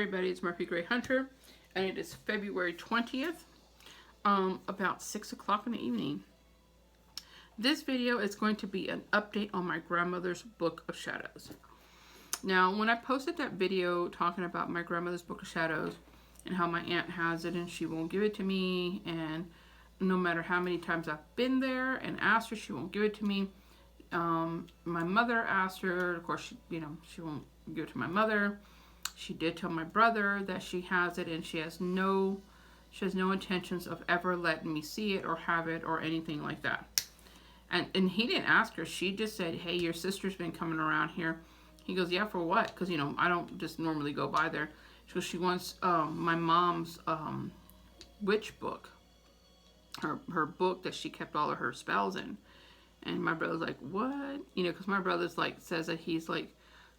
everybody, it's Murphy Gray Hunter, and it is February 20th, about 6 o'clock in the evening. This video is going to be an update on my grandmother's Book of Shadows. Now, when I posted that video talking about my grandmother's Book of Shadows and how my aunt has it and she won't give it to me, and no matter how many times I've been there and asked her, she won't give it to me. My mother asked her, of course, she won't give it to my mother. She did tell my brother that she has it, and she has no intentions of ever letting me see it or have it or anything like that. And he didn't ask her. She just said, "Hey, your sister's been coming around here." He goes, "Yeah, for what?" Because I don't just normally go by there. She goes, "She wants my mom's witch book, her book that she kept all of her spells in." And my brother's like, "What?" Because my brother's like says that he's like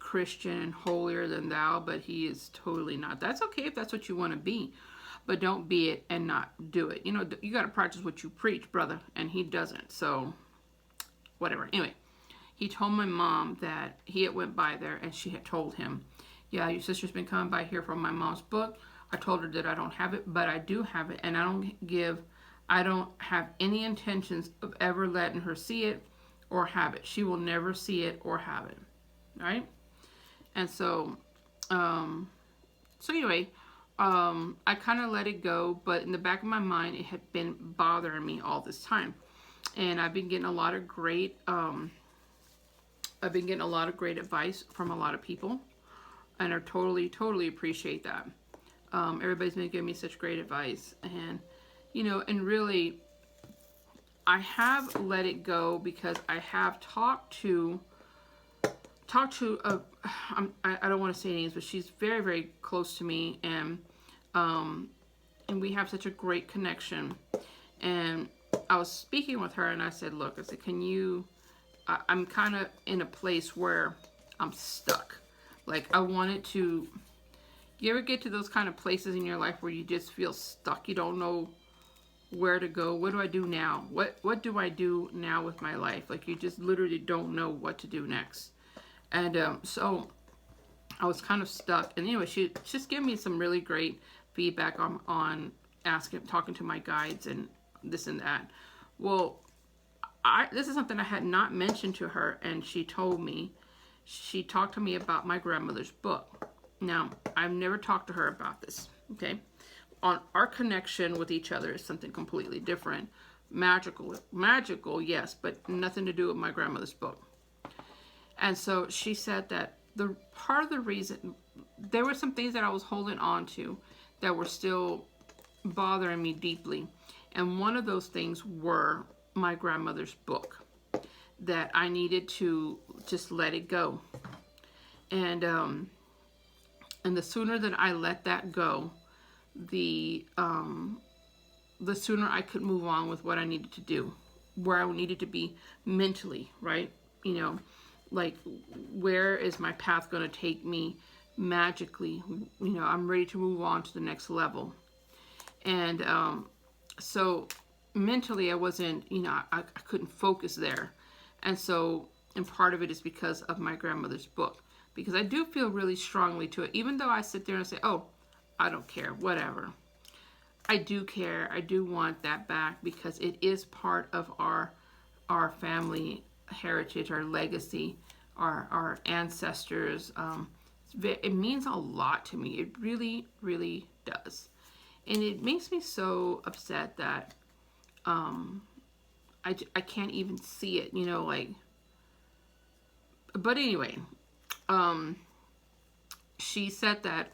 Christian and holier than thou, but he is totally not. That's okay if that's what you want to be, but don't be it and not do it. You got to practice what you preach, brother, and he doesn't. So whatever. Anyway, he told my mom that he had went by there and she had told him, "Yeah, your sister's been coming by here for my mom's book. I told her that I don't have it, but I do have it, and I don't have any intentions of ever letting her see it or have it. She will never see it or have it." All right? And so anyway, I kind of let it go, but in the back of my mind, it had been bothering me all this time. And I've been getting a lot of great, advice from a lot of people, and I totally appreciate that. Everybody's been giving me such great advice, and and really, I have let it go because I have talked to I don't want to say names, but she's very, very close to me, and we have such a great connection. And I was speaking with her, and I said, "Look," I said, I'm kind of in a place where I'm stuck. Like, I wanted to. You ever get to those kind of places in your life where you just feel stuck? You don't know where to go. What do I do now? What do I do now with my life? Like, you just literally don't know what to do next. And so I was kind of stuck. And anyway, she just gave me some really great feedback on talking to my guides and this and that. Well, this is something I had not mentioned to her, and she talked to me about my grandmother's book. Now, I've never talked to her about this, okay? On our connection with each other is something completely different. Magical, yes, but nothing to do with my grandmother's book. And so she said that part of the reason, there were some things that I was holding on to that were still bothering me deeply. And one of those things were my grandmother's book, that I needed to just let it go. And the sooner that I let that go, the sooner I could move on with what I needed to do, where I needed to be mentally, right? Like, where is my path going to take me magically? I'm ready to move on to the next level. And so mentally I wasn't, I couldn't focus there. And part of it is because of my grandmother's book. Because I do feel really strongly to it. Even though I sit there and say, "Oh, I don't care, whatever." I do care. I do want that back because it is part of our family heritage, our legacy, our ancestors. It means a lot to me. It really, really does. And it makes me so upset that I can't even see it, like. But anyway, she said that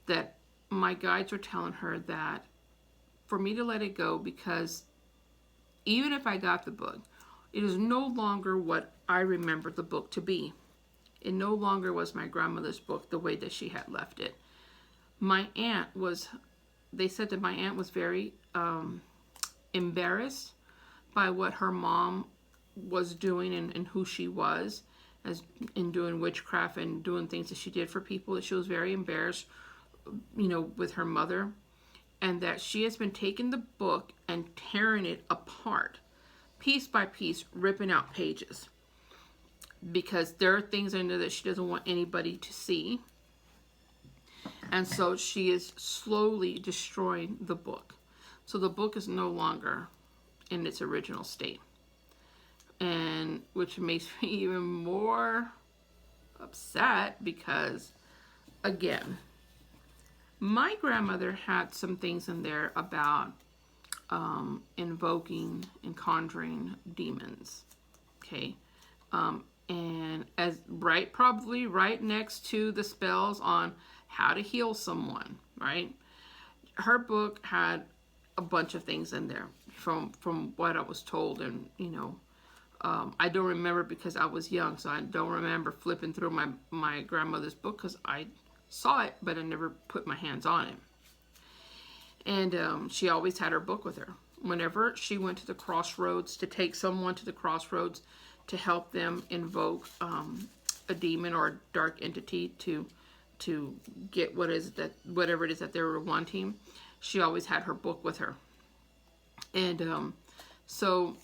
that my guides were telling her that for me to let it go, because even if I got the book, it is no longer what I remember the book to be. It no longer was my grandmother's book the way that she had left it. They said that my aunt was very embarrassed by what her mom was doing and who she was in doing witchcraft and doing things that she did for people. That she was very embarrassed, with her mother, and that she has been taking the book and tearing it apart, piece by piece, ripping out pages, because there are things in there that she doesn't want anybody to see. And so she is slowly destroying the book. So the book is no longer in its original state. And which makes me even more upset because, again, my grandmother had some things in there about invoking and conjuring demons. Okay. And as probably right next to the spells on how to heal someone, right? Her book had a bunch of things in there from what I was told, and I don't remember because I was young, so I don't remember flipping through my grandmother's book because I saw it, but I never put my hands on it. And she always had her book with her. Whenever she went to the crossroads to take someone to the crossroads to help them invoke a demon or a dark entity to get whatever it is that they were wanting, she always had her book with her. And so,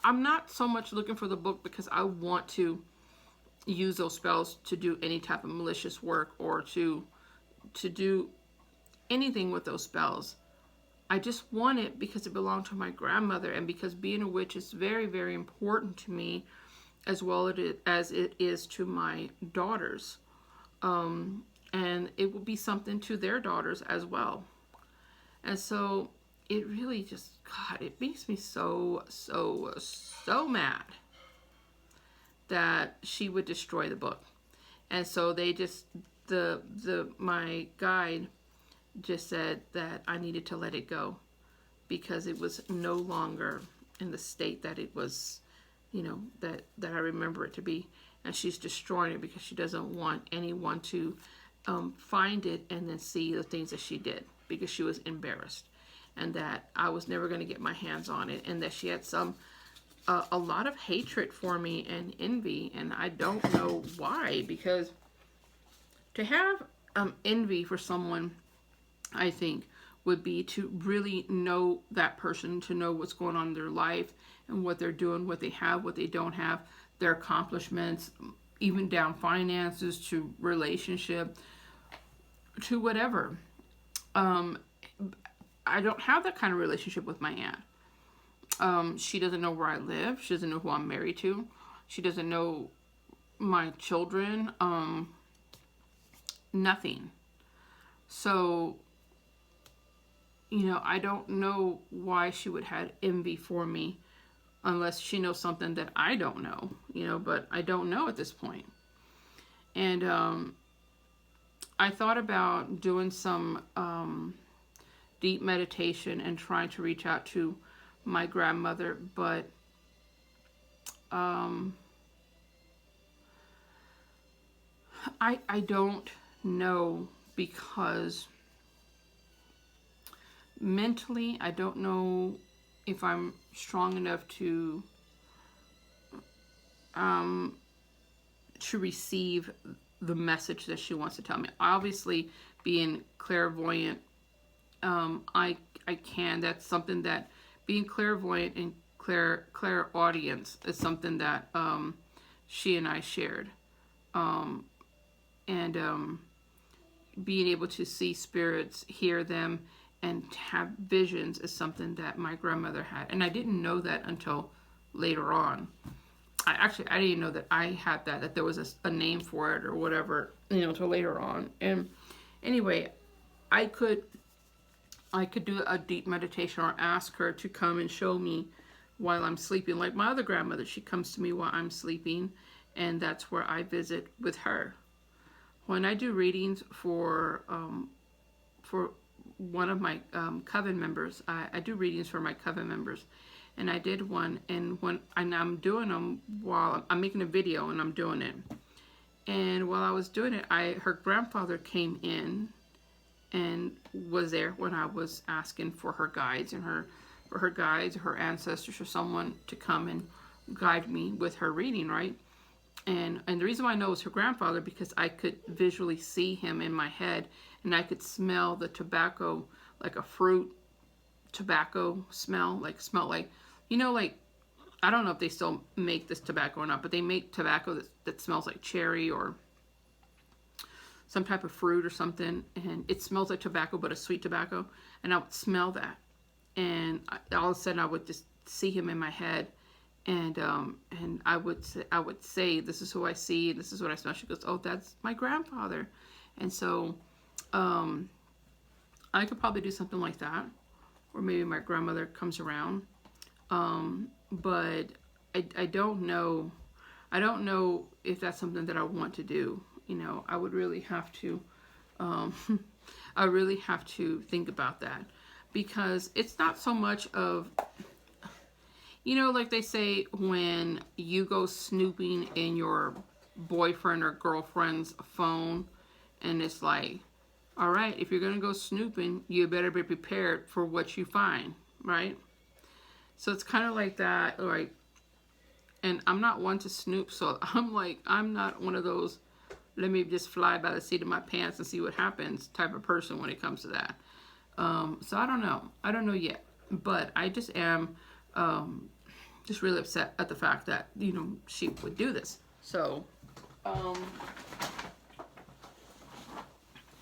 I'm not so much looking for the book because I want to use those spells to do any type of malicious work or to do anything with those spells. I just want it because it belonged to my grandmother, and because being a witch is very, very important to me, as well as it is to my daughters. And it will be something to their daughters as well. And so it really just, God, it makes me so mad that she would destroy the book. And so they just, my guide just said that I needed to let it go because it was no longer in the state that it was, that I remember it to be. And she's destroying it because she doesn't want anyone to find it and then see the things that she did, because she was embarrassed and that I was never going to get my hands on it, and that she had a lot of hatred for me and envy, and I don't know why, because to have envy for someone, I think, would be to really know that person, to know what's going on in their life and what they're doing, what they have, what they don't have, their accomplishments, even down finances to relationship, to whatever. I don't have that kind of relationship with my aunt. She doesn't know where I live. She doesn't know who I'm married to. She doesn't know my children. Nothing. So, I don't know why she would have envy for me unless she knows something that I don't know, but I don't know at this point. And I thought about doing some deep meditation and trying to reach out to my grandmother, but I don't know, because mentally I don't know if I'm strong enough to receive the message that she wants to tell me. Obviously, being clairvoyant, I can. That's something that being clairvoyant and clairaudience is something that she and I shared. And being able to see spirits, hear them, and have visions is something that my grandmother had. And I didn't know that until later on. I didn't know that I had that there was a name for it or whatever, until later on. And anyway, I could do a deep meditation or ask her to come and show me while I'm sleeping. Like my other grandmother, she comes to me while I'm sleeping, and that's where I visit with her. When I do readings for one of my coven members, I do readings for my coven members, and I did one, and I'm doing them while I'm making a video, and I'm doing it. And while I was doing it, her grandfather came in and was there when I was asking for her guides and her ancestors or someone to come and guide me with her reading, right? And the reason why I know it was her grandfather, because I could visually see him in my head, and I could smell the tobacco, like a fruit tobacco smell, like I don't know if they still make this tobacco or not, but they make tobacco that smells like cherry or some type of fruit or something, and it smells like tobacco, but a sweet tobacco, and I would smell that, and all of a sudden I would just see him in my head, and I would say, this is who I see, this is what I smell. She goes, oh, that's my grandfather. And so I could probably do something like that, or maybe my grandmother comes around, but I don't know. I don't know if that's something that I want to do. You know, I would really have to, I really have to think about that, because it's not so much of, you know, like they say, when you go snooping in your boyfriend or girlfriend's phone, and it's like, all right, if you're going to go snooping, you better be prepared for what you find, right? So it's kind of like that, like, and I'm not one to snoop, so I'm like, I'm not one of those, let me just fly by the seat of my pants and see what happens type of person when it comes to that. So I don't know. I don't know yet. But I just am just really upset at the fact that, you know, she would do this. So,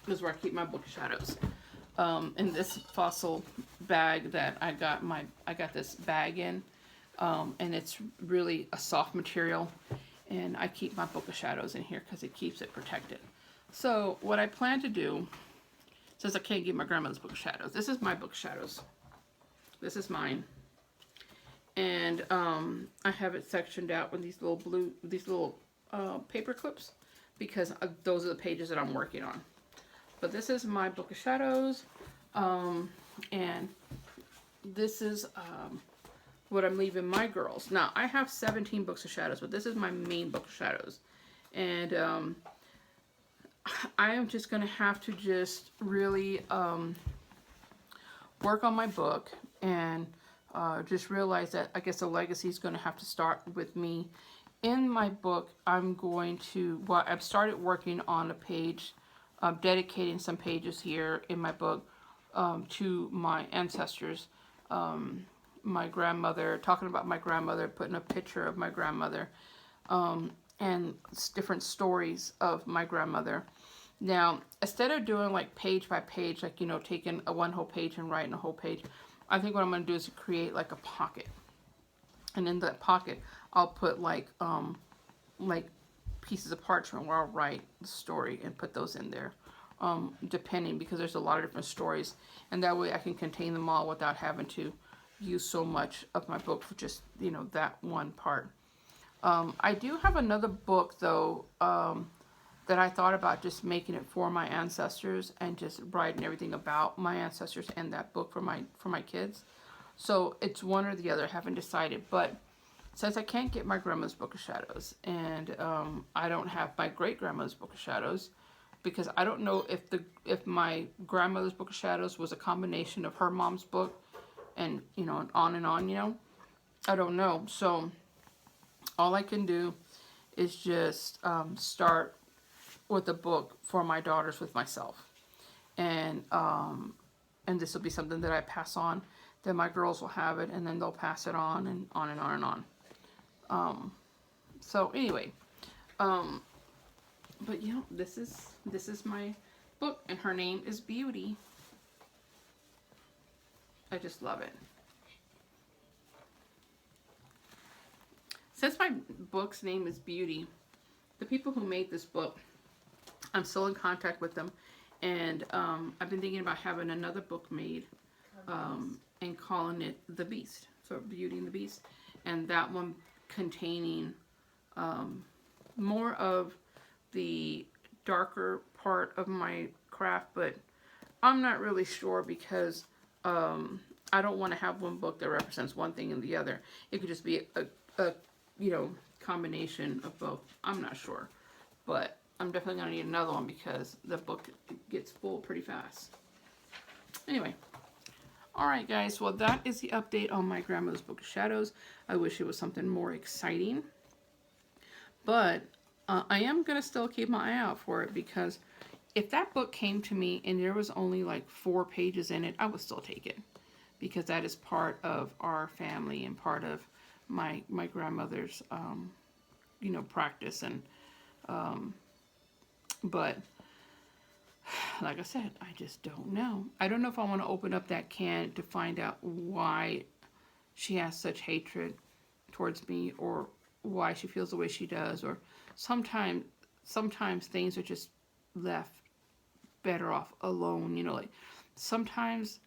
this is where I keep my book of shadows. In this fossil bag that I got this bag in, and it's really a soft material, and I keep my book of shadows in here because it keeps it protected. So what I plan to do, since I can't get my grandmother's book of shadows, this is my book of shadows. This is mine, and I have it sectioned out with these little paper clips, because those are the pages that I'm working on. But this is my book of shadows, and this is what I'm leaving my girls. Now, I have 17 books of shadows, but this is my main book of shadows. And I am just going to have to just really work on my book, and just realize that I guess the legacy is going to have to start with me. In my book, I'm going to, well, I've started working on a page, dedicating some pages here in my book to my ancestors. My grandmother, talking about my grandmother, putting a picture of my grandmother, and different stories of my grandmother. Now, instead of doing like page by page, like, you know, taking one whole page and writing a whole page, I think what I'm going to do is create like a pocket. And in that pocket, I'll put like pieces of parchment where I'll write the story and put those in there, depending, because there's a lot of different stories, and that way I can contain them all without having to use so much of my book for just, you know, that one part. I do have another book though, that I thought about just making it for my ancestors and just writing everything about my ancestors in that book for my kids. So it's one or the other, I haven't decided. But since I can't get my grandma's book of shadows, and I don't have my great grandma's book of shadows, because I don't know if my grandmother's book of shadows was a combination of her mom's book, and, you know, and on, you know, I don't know. So all I can do is just start with a book for my daughters with myself, and this will be something that I pass on. Then my girls will have it, and then they'll pass it on, and on and on and on. So anyway, but you know, this is my book, and her name is Beauty. I just love it. Since my book's name is Beauty, the people who made this book, I'm still in contact with them, and I've been thinking about having another book made, and calling it The Beast, so Beauty and the Beast, and that one containing more of the darker part of my craft, but I'm not really sure, because I don't want to have one book that represents one thing and the other. It could just be a you know, combination of both. I'm not sure, but I'm definitely going to need another one, because the book gets full pretty fast. Anyway, alright guys, well that is the update on my grandmother's book of shadows. I wish it was something more exciting, but I am going to still keep my eye out for it, because if that book came to me and there was only like 4 pages in it, I would still take it, because that is part of our family and part of my grandmother's you know, practice. And but like I said, I just don't know. I don't know if I want to open up that can to find out why she has such hatred towards me, or why she feels the way she does, or sometimes sometimes things are just left better off alone. Like sometimes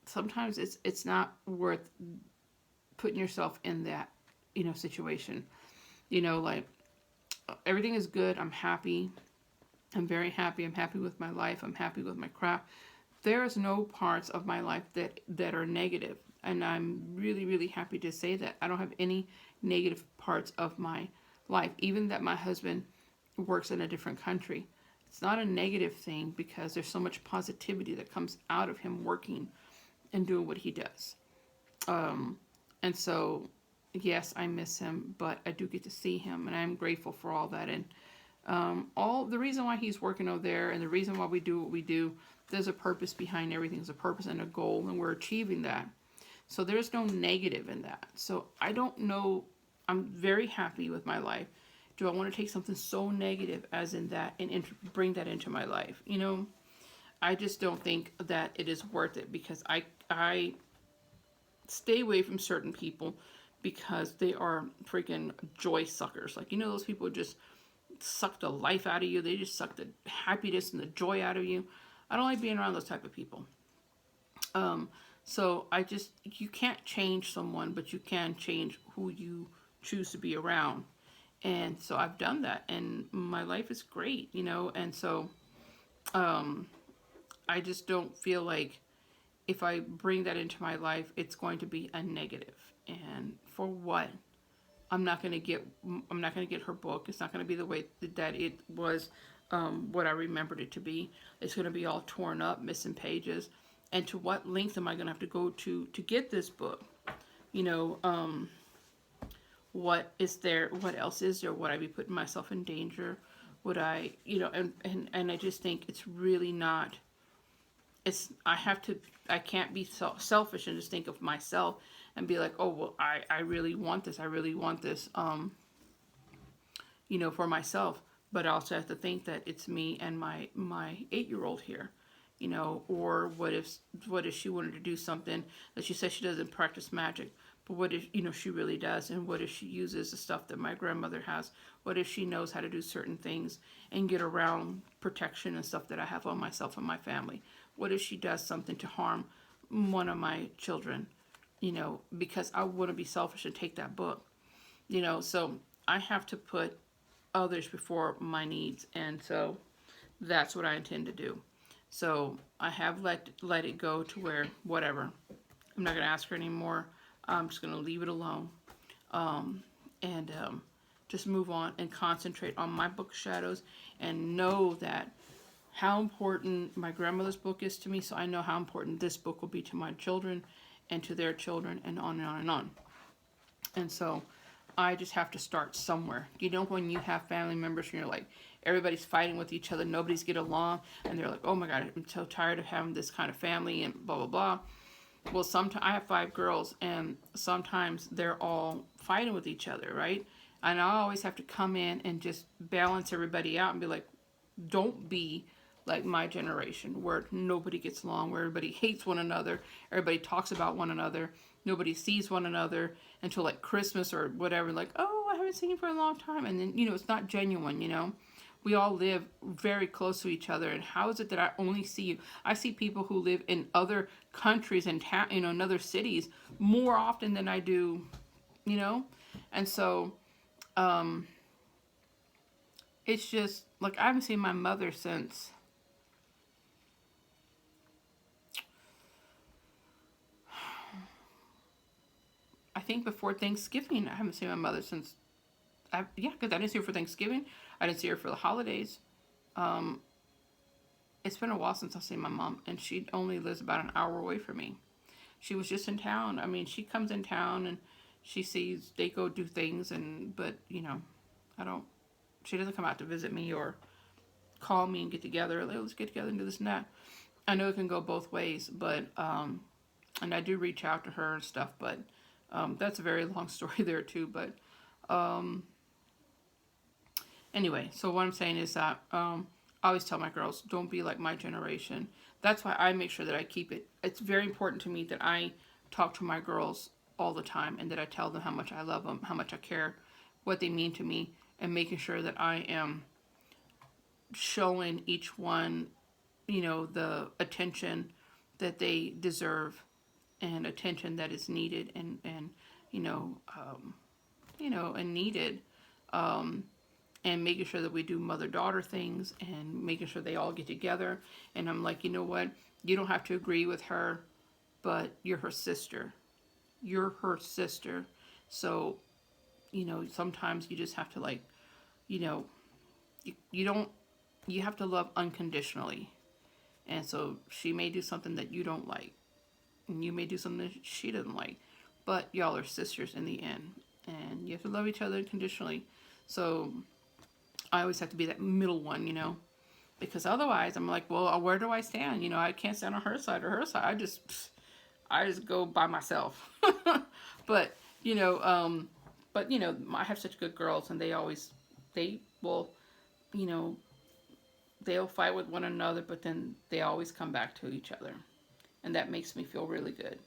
sometimes it's not worth putting yourself in that situation. Like everything is good. I'm happy. I'm very happy. I'm happy with my life. I'm happy with my craft. There is no parts of my life that are negative, and I'm really really happy to say that I don't have any negative parts of my life. Even that my husband works in a different country, it's not a negative thing because there's so much positivity that comes out of him working and doing what he does. Um, and so, yes, I miss him, but I do get to see him, and I'm grateful for all that. And all the reason why he's working over there, and the reason why we do what we do, there's a purpose behind everything. There's a purpose and a goal, and we're achieving that. So there's no negative in that. So I don't know. I'm very happy with my life. Do I want to take something so negative as in that and bring that into my life? I just don't think that it is worth it, because I stay away from certain people because they are freaking joy suckers. Like, those people just suck the life out of you. They just suck the happiness and the joy out of you. I don't like being around those type of people. So you can't change someone, but you can change who you choose to be around. And so I've done that, and my life is great, and so I just don't feel like if I bring that into my life, it's going to be a negative. And for what? I'm not going to get her book. It's not going to be the way that it was, what I remembered it to be. It's going to be all torn up, missing pages. And to what length am I going to have to go to get this book? What is there? What else is there? Would I be putting myself in danger? Would I, and I just think it's really not. I can't be selfish and just think of myself and be like, oh, well, I really want this. I really want this, for myself. But I also have to think that it's me and my 8-year-old here, or what if she wanted to do something that she says she doesn't practice magic, but what if, she really does? And what if she uses the stuff that my grandmother has? What if she knows how to do certain things and get around protection and stuff that I have on myself and my family? What if she does something to harm one of my children? Because I wouldn't be selfish and take that book. So I have to put others before my needs, and so that's what I intend to do. So I have let it go to where whatever. I'm not going to ask her anymore. I'm just going to leave it alone, and just move on and concentrate on my book Shadows, and know that how important my grandmother's book is to me, so I know how important this book will be to my children and to their children, and on and on and on. And so I just have to start somewhere. When you have family members and you're like, everybody's fighting with each other, nobody's get along, and they're like, oh my God, I'm so tired of having this kind of family and blah, blah, blah. Well, sometimes I have 5 girls, and sometimes they're all fighting with each other, right? And I always have to come in and just balance everybody out and be like, don't be like my generation, where nobody gets along, where everybody hates one another, everybody talks about one another, nobody sees one another until like Christmas or whatever, like, oh, I haven't seen you for a long time, and then, it's not genuine. We all live very close to each other, and how is it that I only see you? I see people who live in other countries and in other cities more often than I do, and so it's just like I haven't seen my mother since I think before Thanksgiving. I haven't seen my mother since, because I didn't see her for Thanksgiving. I didn't see her for the holidays. It's been a while since I've seen my mom, and she only lives about an hour away from me. She was just in town. I mean, she comes in town and they go do things, but I don't, she doesn't come out to visit me or call me and get together. Let's get together and do this and that. I know it can go both ways, but, and I do reach out to her and stuff, but that's a very long story there too. But anyway, so what I'm saying is that I always tell my girls, don't be like my generation. That's why I make sure that I keep it. It's very important to me that I talk to my girls all the time and that I tell them how much I love them, how much I care, what they mean to me, and making sure that I am showing each one, the attention that they deserve and attention that is needed and you know, and needed. Um, and making sure that we do mother-daughter things and making sure they all get together. And I'm like, you know what? You don't have to agree with her, but you're her sister. You're her sister. So, sometimes you just have to like, you know, you don't, you have to love unconditionally. And so she may do something that you don't like, and you may do something that she doesn't like, but y'all are sisters in the end, and you have to love each other unconditionally. So I always have to be that middle one, because otherwise I'm like, well, where do I stand? I can't stand on her side or her side. I just go by myself. But I have such good girls, and they will, you know, they'll fight with one another, but then they always come back to each other, and that makes me feel really good.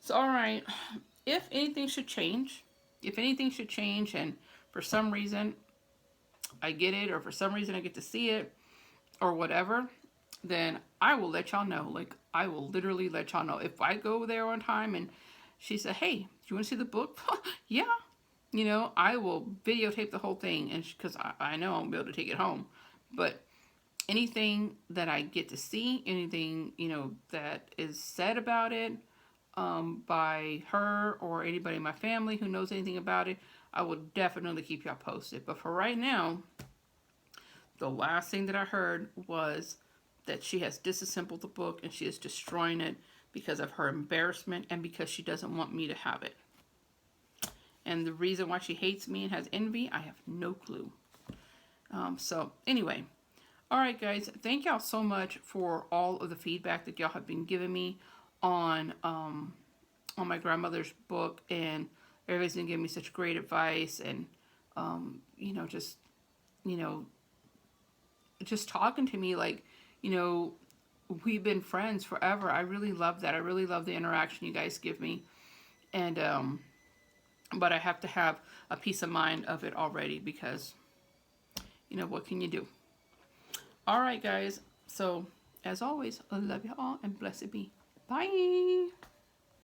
So, all right, if anything should change, and for some reason I get it, or for some reason I get to see it, or whatever, then I will let y'all know. Like, I will literally let y'all know. If I go there on time and she said, hey, do you want to see the book? Yeah. I will videotape the whole thing, and because I know I won't be able to take it home. But anything that I get to see, anything, that is said about it by her or anybody in my family who knows anything about it, I will definitely keep y'all posted. But for right now, the last thing that I heard was that she has disassembled the book and she is destroying it because of her embarrassment and because she doesn't want me to have it. And the reason why she hates me and has envy, I have no clue. So anyway, all right, guys, thank y'all so much for all of the feedback that y'all have been giving me on my grandmother's book, and everybody's been giving me such great advice, and just talking to me like, we've been friends forever. I really love that. I really love the interaction you guys give me, and but I have to have a peace of mind of it already because, what can you do? All right, guys. So, as always, I love you all and blessed be. Bye.